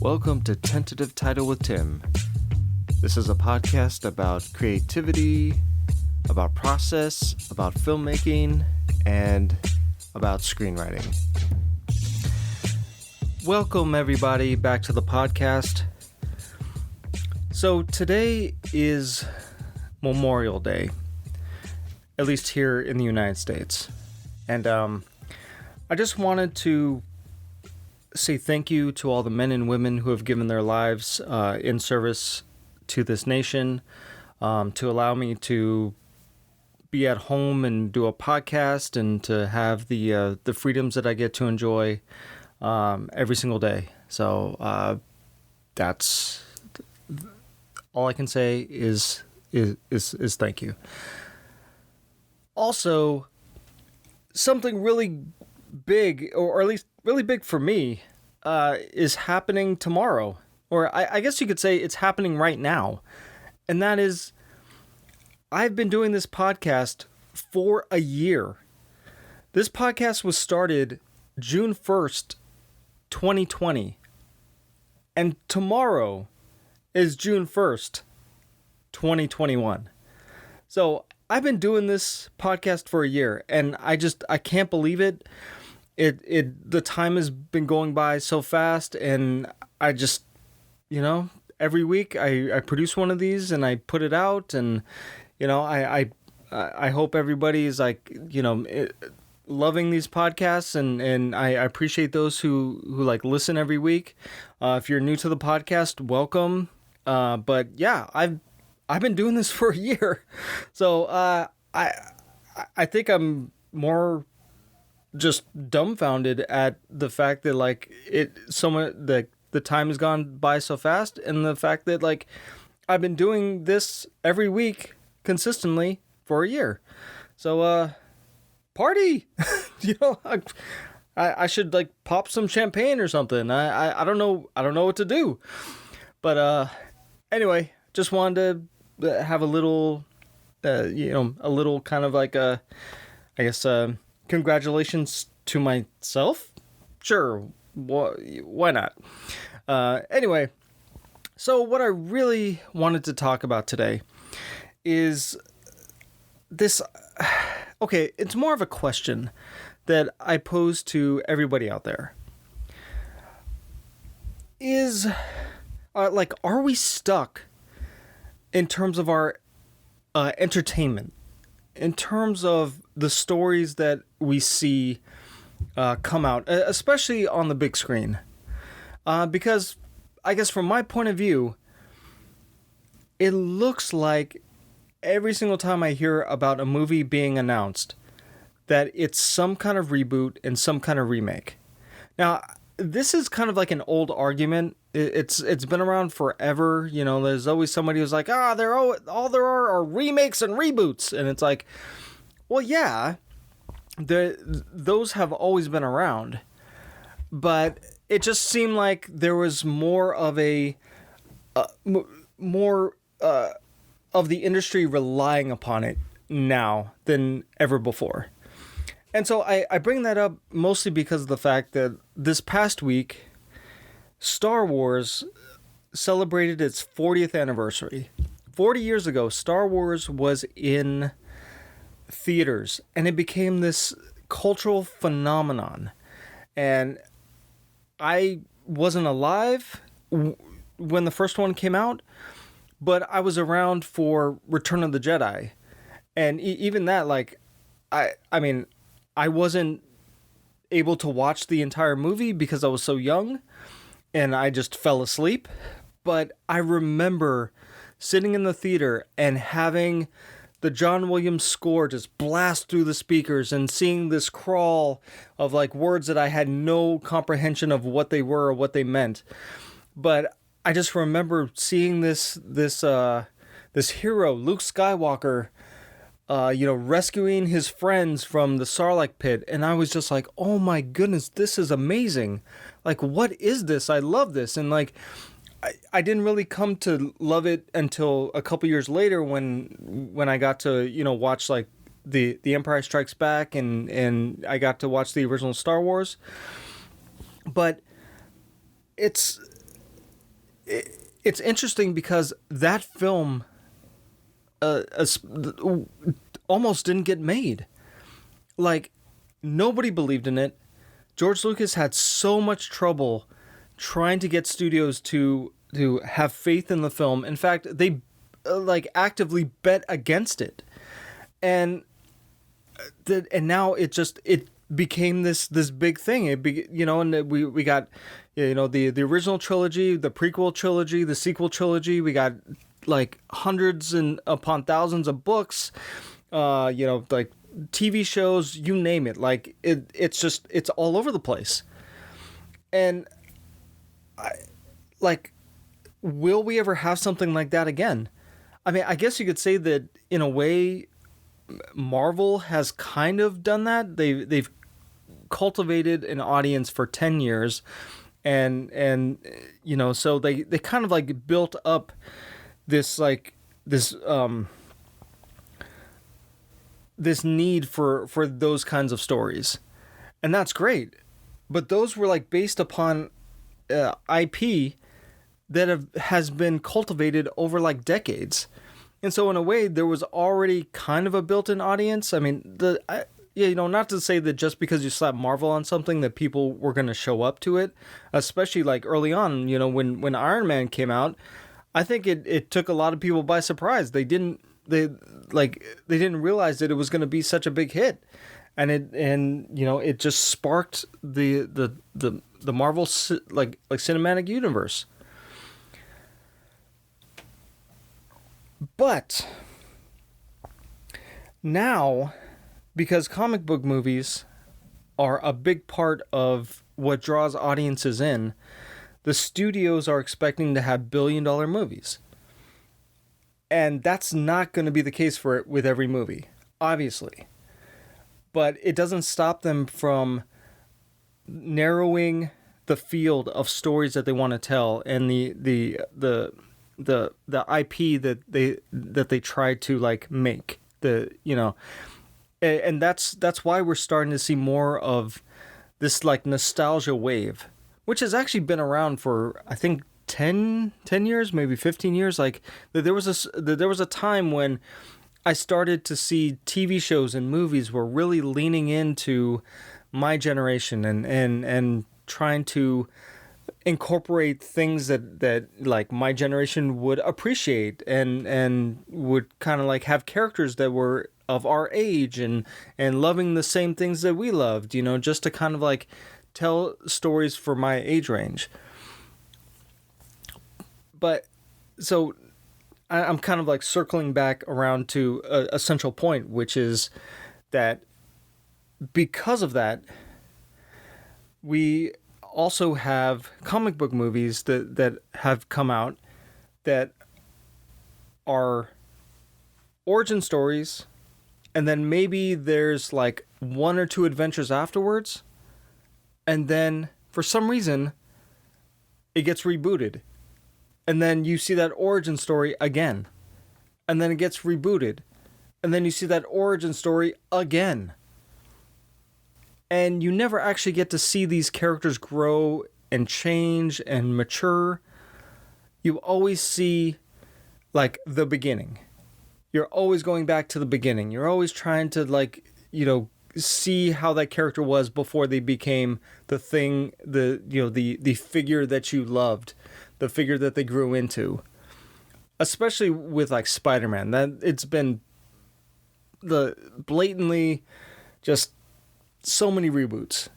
Welcome to Tentative Title with Tim. This is a podcast about creativity, about process, about filmmaking, and about screenwriting. Welcome everybody back to the podcast. So today is Memorial Day, at least here in the United States. And I just wanted to say thank you to all the men and women who have given their lives in service to this nation, to allow me to be at home and do a podcast and to have the freedoms that I get to enjoy every single day. So that's all I can say is thank you. Also, something really big, or at least really big for me, is happening tomorrow. Or I guess you could say it's happening right now. And that is, I've been doing this podcast for a year. This podcast was started June 1st, 2020. And tomorrow is June 1st, 2021. So I've been doing this podcast for a year, and I can't believe it. The time has been going by so fast, and I just, every week I produce one of these and I put it out, and I hope everybody is loving these podcasts, and I appreciate those who listen every week. If you're new to the podcast, welcome. But yeah, I've been doing this for a year, so I think I'm more just dumbfounded at the fact that the time has gone by so fast, and the fact that I've been doing this every week consistently for a year. So party. I should pop some champagne or something. I don't know what to do. But anyway, just wanted to have a little a little kind of congratulations to myself? Sure, why not? Anyway, so what I really wanted to talk about today is this. Okay, it's more of a question that I pose to everybody out there. Are we stuck in terms of our entertainment? In terms of the stories that we see come out, especially on the big screen. Because I guess from my point of view, it looks like every single time I hear about a movie being announced, that it's some kind of reboot and some kind of remake. Now, this is kind of like an old argument. It's been around forever. There's always somebody who's like, all there are remakes and reboots. And it's like, well, yeah, those have always been around. But it just seemed like there was more of of the industry relying upon it now than ever before. And so I bring that up mostly because of the fact that this past week, Star Wars celebrated its 40th anniversary. 40 years ago, Star Wars was in theaters, and it became this cultural phenomenon. And I wasn't alive when the first one came out, but I was around for Return of the Jedi. And even that, I wasn't able to watch the entire movie because I was so young and I just fell asleep. But I remember sitting in the theater and having the John Williams score just blast through the speakers and seeing this crawl of words that I had no comprehension of what they were or what they meant. But I just remember seeing this hero, Luke Skywalker, rescuing his friends from the Sarlacc pit. And I was just like, oh my goodness, this is amazing. What is this? I love this. And I didn't really come to love it until a couple years later when I got to, watch the Empire Strikes Back and I got to watch the original Star Wars. But it's it's interesting because that film almost didn't get made. Like, nobody believed in it. George Lucas had so much trouble trying to get studios to have faith in the film. In fact, they actively bet against it, and now it became this big thing. And we got the original trilogy, the prequel trilogy, the sequel trilogy. We got like hundreds and upon thousands of books, like TV shows, you name it. Like it's all over the place. And will we ever have something like that again? I mean, I guess you could say that in a way, Marvel has kind of done that. They've cultivated an audience for 10 years, and so they kind of like built up this need for those kinds of stories, and that's great. But those were like based upon IP that has been cultivated over like decades, and so in a way there was already kind of a built-in audience. I mean, not to say that just because you slap Marvel on something that people were going to show up to it, especially like early on, when Iron Man came out. I think it took a lot of people by surprise. They didn't realize that it was going to be such a big hit, and it just sparked the Marvel cinematic universe. But now, because comic book movies are a big part of what draws audiences in, the studios are expecting to have billion-dollar movies. And that's not going to be the case with every movie, obviously. But it doesn't stop them from narrowing the field of stories that they want to tell, and the IP that they try to like make. And that's why we're starting to see more of this like nostalgia wave, which has actually been around for, I think, 10 years, maybe 15 years. Like there was a time when I started to see TV shows and movies were really leaning into my generation and trying to incorporate things that like my generation would appreciate and would kind of like have characters that were of our age and loving the same things that we loved, just to kind of like tell stories for my age range. But so I'm kind of like circling back around to a central point, which is that because of that, we also have comic book movies that have come out that are origin stories, and then maybe there's like one or two adventures afterwards, and then for some reason it gets rebooted, and then you see that origin story again, and then it gets rebooted, and then you see that origin story again. And you never actually get to see these characters grow and change and mature. You always see, like, the beginning. You're always going back to the beginning. You're always trying to, like, see how that character was before they became the thing, the figure that you loved, the figure that they grew into. Especially with, like, Spider-Man. That it's been blatantly just so many reboots.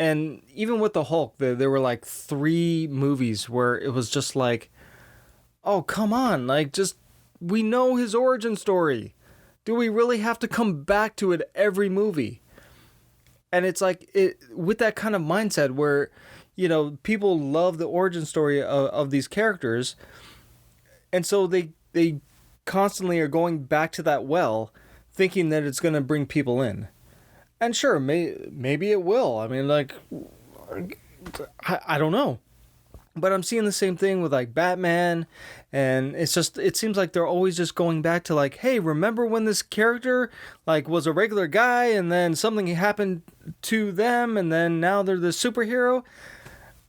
And even with the Hulk, there were like 3 movies where it was just like, oh, come on, like, just, we know his origin story. Do we really have to come back to it every movie? And it's like, with that kind of mindset where, people love the origin story of these characters, and so they constantly are going back to that well, thinking that it's going to bring people in. And sure, maybe it will. I mean, like, I don't know. But I'm seeing the same thing with, like, Batman. And it seems like they're always just going back to, like, hey, remember when this character, like, was a regular guy and then something happened to them and then now they're the superhero?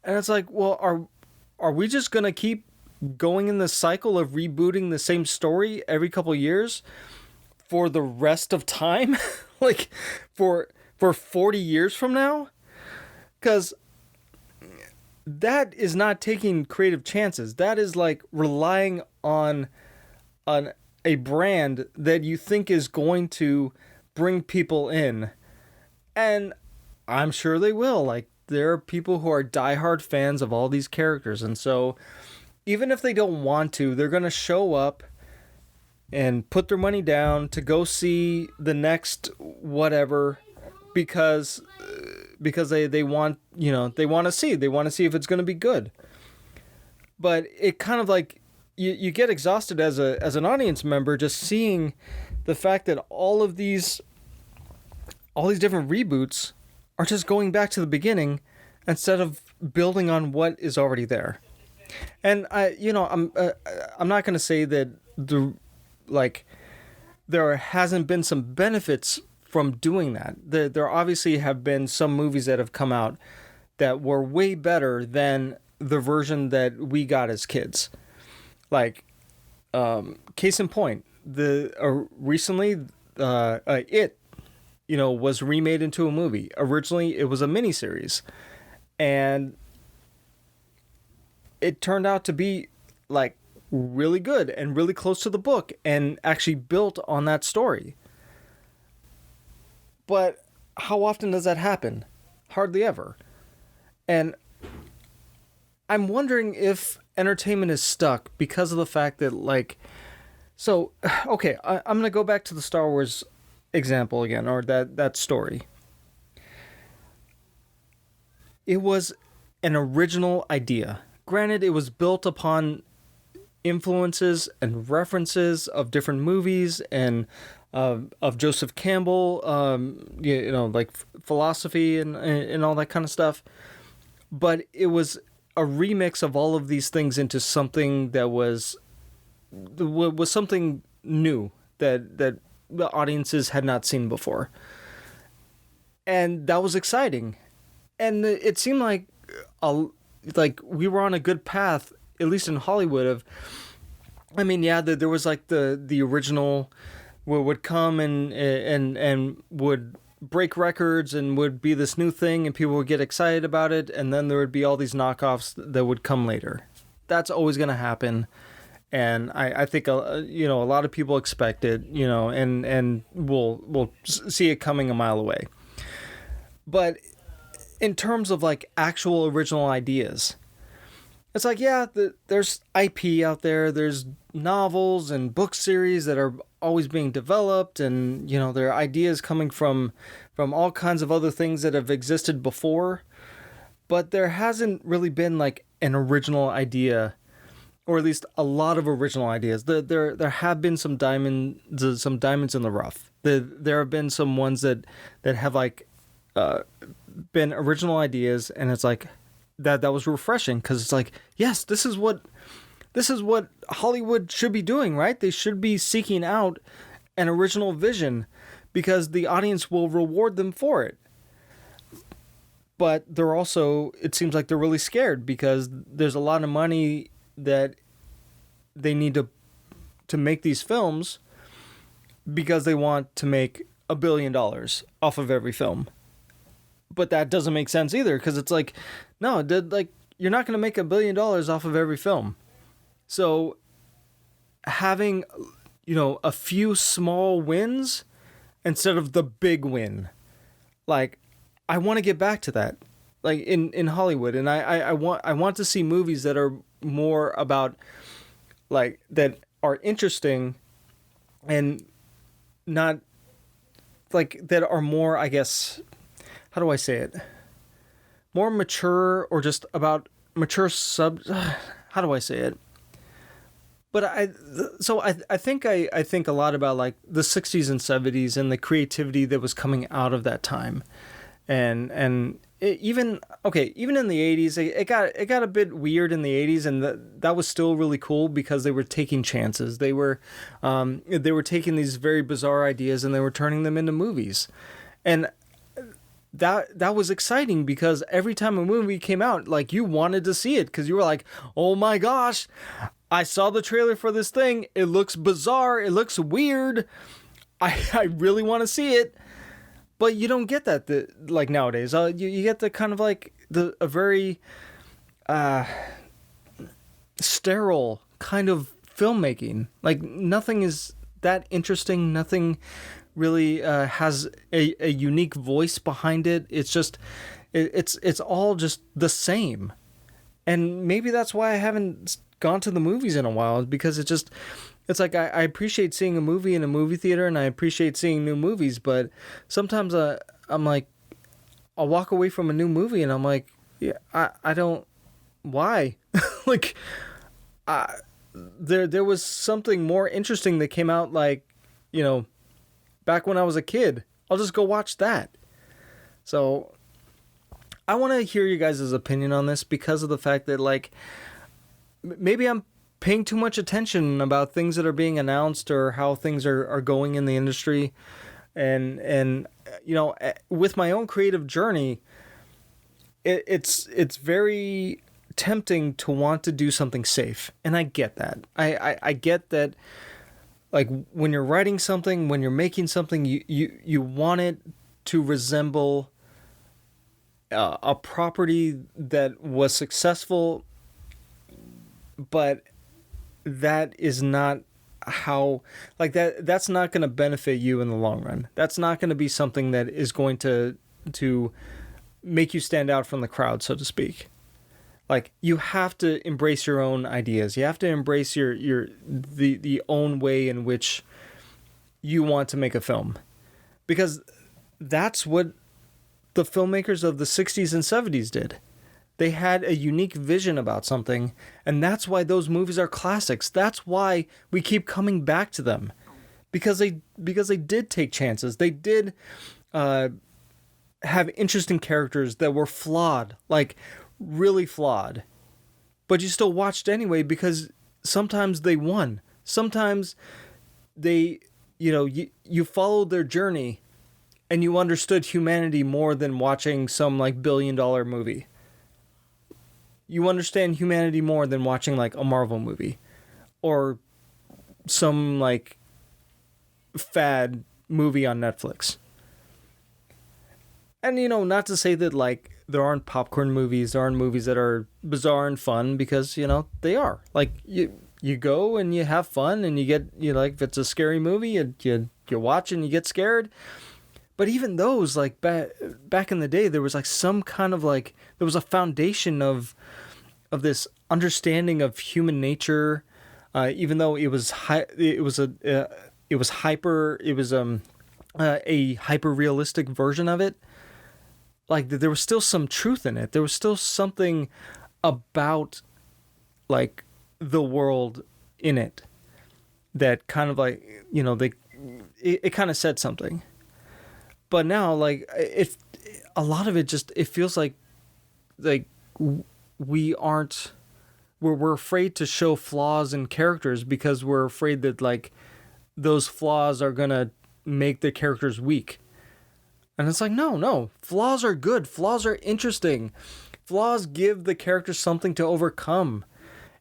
And it's like, well, are we just going to keep going in the cycle of rebooting the same story every couple years for the rest of time, like for 40 years from now, because that is not taking creative chances. That is like relying on a brand that you think is going to bring people in. And I'm sure they will. Like, there are people who are diehard fans of all these characters. And so even if they don't want to, they're going to show up and put their money down to go see the next whatever, because they want, they want to see if it's going to be good. But it kind of like, you get exhausted as an audience member just seeing the fact that all these different reboots are just going back to the beginning instead of building on what is already there. And I'm not going to say that there hasn't been some benefits from doing that. There obviously have been some movies that have come out that were way better than the version that we got as kids. Like, case in point, recently, It, was remade into a movie. Originally, it was a miniseries, and it turned out to be like really good and really close to the book, and actually built on that story. But how often does that happen? Hardly ever. And I'm wondering if entertainment is stuck because of the fact that, I'm going to go back to the Star Wars example again, or that story. It was an original idea. Granted, it was built upon influences and references of different movies and of Joseph Campbell, like philosophy and all that kind of stuff. But it was a remix of all of these things into something that was something new that the audiences had not seen before. And that was exciting. And it seemed like we were on a good path, at least in Hollywood. There was like the original would come and would break records and would be this new thing, and people would get excited about it, and then there would be all these knockoffs that would come later. That's always going to happen, and I think a lot of people expect it, and we'll see it coming a mile away. But in terms of like actual original ideas, it's like, there's IP out there, there's novels and book series that are always being developed, and there are ideas coming from all kinds of other things that have existed before, but there hasn't really been like an original idea, or at least a lot of original ideas. There have been some diamonds in the rough. There have been some ones that have like been original ideas, and it's like that was refreshing, because it's like, yes, this is what Hollywood should be doing, right? They should be seeking out an original vision, because the audience will reward them for it. But they're also, it seems like they're really scared, because there's a lot of money that they need to make these films, because they want to make $1 billion off of every film. But that doesn't make sense either, because it's like, no, you're not going to make $1 billion off of every film. So having, a few small wins instead of the big win, like, I want to get back to that, like in Hollywood. And I want to see movies that are more about, like, that are interesting and not like that are more, I guess, how do I say it? More mature, or just about mature how do I say it? But I think a lot about like the 60s and 70s and the creativity that was coming out of that time. And even in the 80s, it got a bit weird in the 80s, and that was still really cool, because they were taking chances. They were taking these very bizarre ideas and they were turning them into movies. And that was exciting because every time a movie came out, like, you wanted to see it because you were like, oh my gosh, I saw the trailer for this thing. It looks bizarre. It looks weird. I really want to see it. But you don't get that like nowadays. You get the kind of like a very sterile kind of filmmaking. Like, nothing is that interesting. Nothing really has a unique voice behind it. It's just it's all just the same. And maybe that's why I haven't gone to the movies in a while, because it's like I appreciate seeing a movie in a movie theater, and I appreciate seeing new movies, but sometimes I'm like, I'll walk away from a new movie and I'm like, yeah, I don't, why? Like, there was something more interesting that came out, like, you know, back when I was a kid. I'll just go watch that. So I want to hear you guys' opinion on this, because of the fact that, like, maybe I'm paying too much attention about things that are being announced or how things are going in the industry. And you know, with my own creative journey, it's very tempting to want to do something safe. And I get that. I get that, like, when you're writing something, when you're making something, you want it to resemble a property that was successful, but that is not how, like, that's not going to benefit you in the long run. That's not going to be something that is going to make you stand out from the crowd, so to speak. Like, you have to embrace your own ideas. You have to embrace the own way in which you want to make a film, because that's what the filmmakers of the 60s and 70s did. They had a unique vision about something, and that's why those movies are classics. That's why we keep coming back to them, because they did take chances. They did have interesting characters that were flawed, like really flawed, but you still watched anyway, because sometimes they won. Sometimes they, you know, you followed their journey and you understood humanity more than watching some, like, billion-dollar movie. You understand humanity more than watching, like, a Marvel movie or some, like, fad movie on Netflix. And, you know, not to say that, like, there aren't popcorn movies, there aren't movies that are bizarre and fun, because, you know, they are. Like, you go and you have fun, and you like, if it's a scary movie, you watch and you get scared. But even those, like, back in the day, there was, like, some kind of, like, there was a foundation of this understanding of human nature, even though it was a hyper realistic version of it. Like, there was still some truth in it. There was still something about, like, the world in it that kind of, like, you know, it kind of said something. But now, like, a lot of it just, it feels like we're afraid to show flaws in characters, because we're afraid that, like, those flaws are gonna make the characters weak. And it's like, no, flaws are good. Flaws are interesting. Flaws give the characters something to overcome.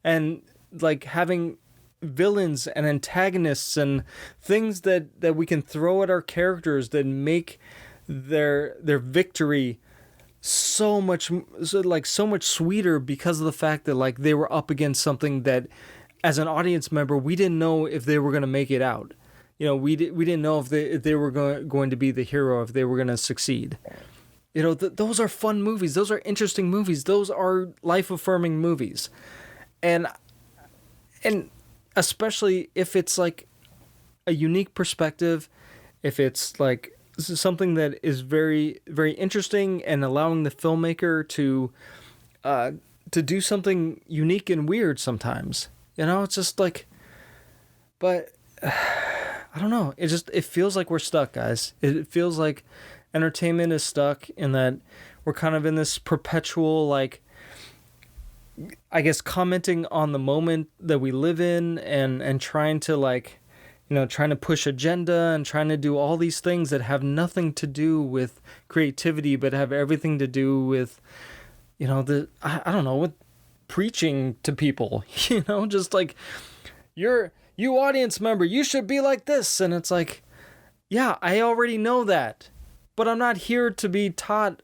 And, like, having villains and antagonists and things that we can throw at our characters that make their victory so much sweeter, because of the fact that, like, they were up against something that, as an audience member, we didn't know if they were going to make it out. You know, we didn't know if they were going to be the hero, if they were going to succeed. You know, those are fun movies. Those are interesting movies. Those are life-affirming movies. And especially if it's, like, a unique perspective, if it's, like, something that is very, very interesting, and allowing the filmmaker to do something unique and weird sometimes. You know, it's just like, but I don't know. It feels like we're stuck, guys. It feels like entertainment is stuck, in that we're kind of in this perpetual, like, I guess, commenting on the moment that we live in, and trying to, like, trying to push agenda and trying to do all these things that have nothing to do with creativity, but have everything to do with, I don't know, with preaching to people, just like, you audience member, you should be like this. And it's like, yeah, I already know that, but I'm not here to be taught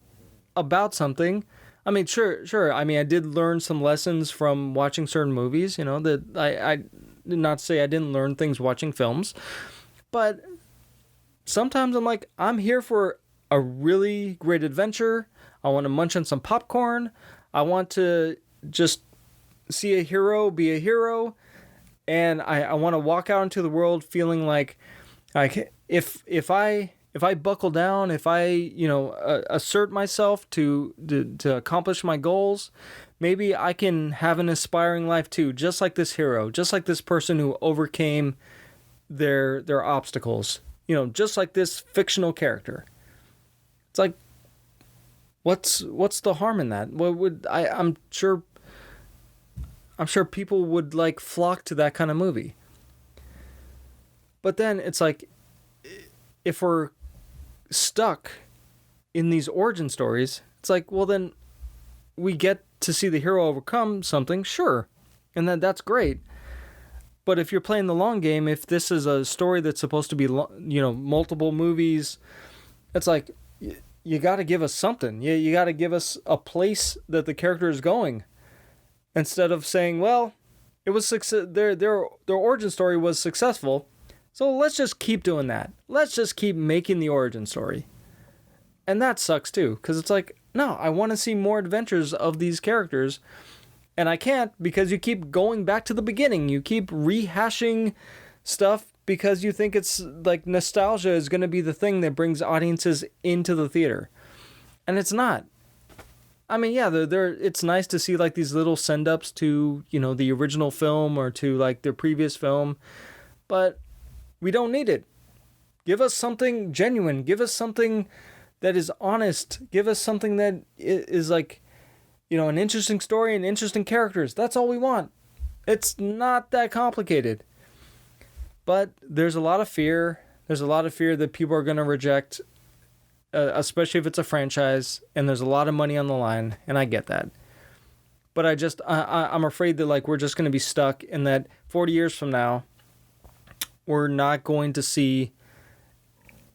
about something. I mean, sure. I mean, I did learn some lessons from watching certain movies, that I did not say I didn't learn things watching films, but sometimes I'm like, I'm here for a really great adventure. I want to munch on some popcorn. I want to just see a hero be a hero. And I want to walk out into the world feeling like if I buckle down, if I, assert myself to accomplish my goals, maybe I can have an inspiring life too, just like this hero, just like this person who overcame their obstacles, just like this fictional character. It's like, what's the harm in that? What would I'm sure people would like flock to that kind of movie. But then it's like, if we're stuck in these origin stories, it's like, well, then we get to see the hero overcome something, sure, and that's great. But if you're playing the long game, if this is a story that's supposed to be, multiple movies, it's like, you got to give us something. You got to give us a place that the character is going, instead of saying, well, it was their origin story was successful, so let's just keep doing that. Let's just keep making the origin story. And that sucks too, because it's like, no, I want to see more adventures of these characters, and I can't because you keep going back to the beginning. You keep rehashing stuff because you think it's like nostalgia is going to be the thing that brings audiences into the theater. And it's not. I mean, yeah, it's nice to see like these little send-ups to, the original film or to like their previous film, but we don't need it. Give us something genuine. Give us something that is honest. Give us something that is like, an interesting story and interesting characters. That's all we want. It's not that complicated. But there's a lot of fear. There's a lot of fear that people are going to reject, especially if it's a franchise, and there's a lot of money on the line, and I get that. But I'm afraid that like we're just going to be stuck in that 40 years from now, we're not going to see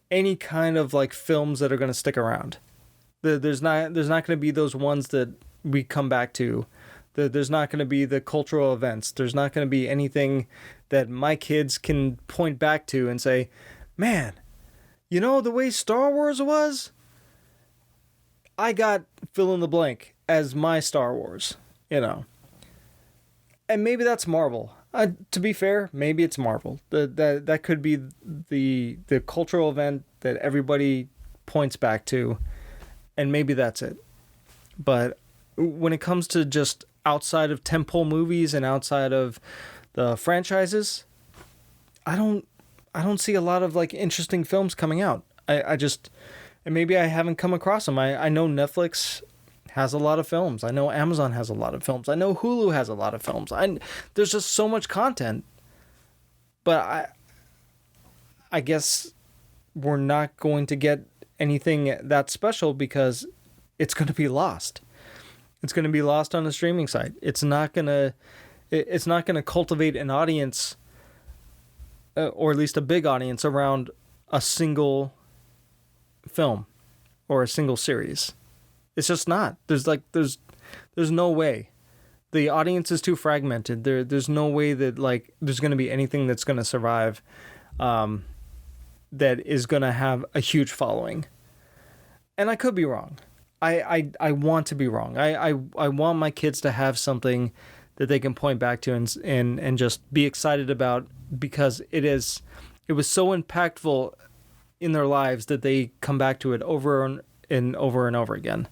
any kind of like films that are going to stick around. There's not going to be those ones that we come back to. There's not going to be the cultural events. There's not going to be anything that my kids can point back to and say, man, the way Star Wars was, I got fill in the blank as my Star Wars, And maybe that's Marvel. To be fair, maybe it's Marvel. That could be the cultural event that everybody points back to, and maybe that's it. But when it comes to just outside of tentpole movies and outside of the franchises, I don't see a lot of like interesting films coming out. And maybe I haven't come across them. I know Netflix has a lot of films. I know Amazon has a lot of films. I know Hulu has a lot of films. There's just so much content. But I guess we're not going to get anything that special because it's going to be lost. It's going to be lost on a streaming site. It's not going to cultivate an audience, or at least a big audience, around a single film or a single series. It's just not. There's no way. The audience is too fragmented. There's no way that like there's going to be anything that's going to survive, that is going to have a huge following. And I could be wrong. I want to be wrong. I want my kids to have something that they can point back to and just be excited about, because it was so impactful in their lives that they come back to it over and over and over again.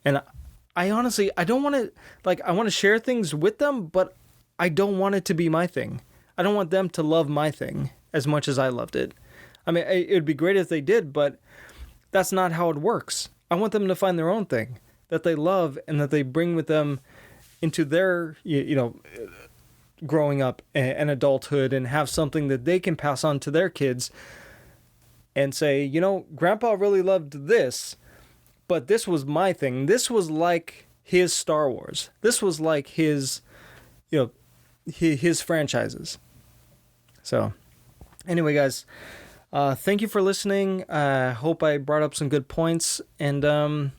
And I honestly, I don't want to, like, I want to share things with them, but I don't want it to be my thing. I don't want them to love my thing as much as I loved it. I mean, it would be great if they did, but that's not how it works. I want them to find their own thing that they love and that they bring with them into their, growing up and adulthood and have something that they can pass on to their kids and say, you know, Grandpa really loved this, but this was my thing. This was like his Star Wars. This was like his, you know, his franchises. So anyway, guys, thank you for listening. I hope I brought up some good points. And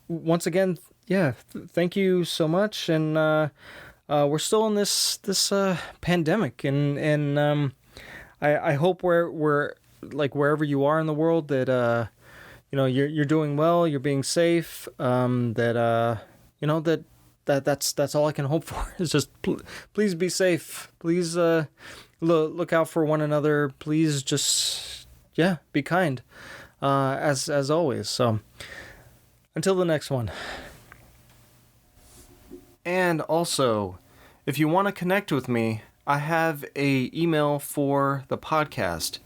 once again, thank you so much. And we're still in this pandemic, and I hope we're like wherever you are in the world that you know, you're doing well, you're being safe. That's all I can hope for. Is just please be safe. Please look out for one another. Please just be kind. As always. So until the next one. And also, if you want to connect with me, I have a email for the podcast.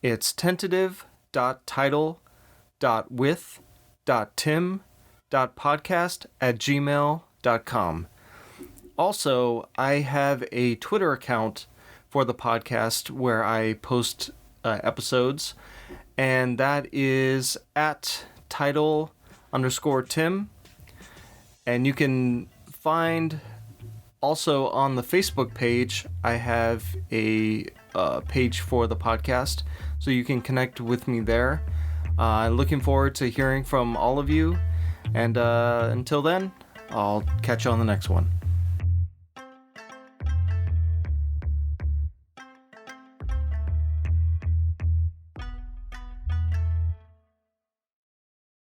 It's tentative.title.with.tim.podcast@gmail.com. Also, I have a Twitter account for the podcast where I post episodes, and that is @title_Tim. And you can find also on the Facebook page, I have a page for the podcast, so you can connect with me there. Looking forward to hearing from all of you, and until then, I'll catch you on the next one.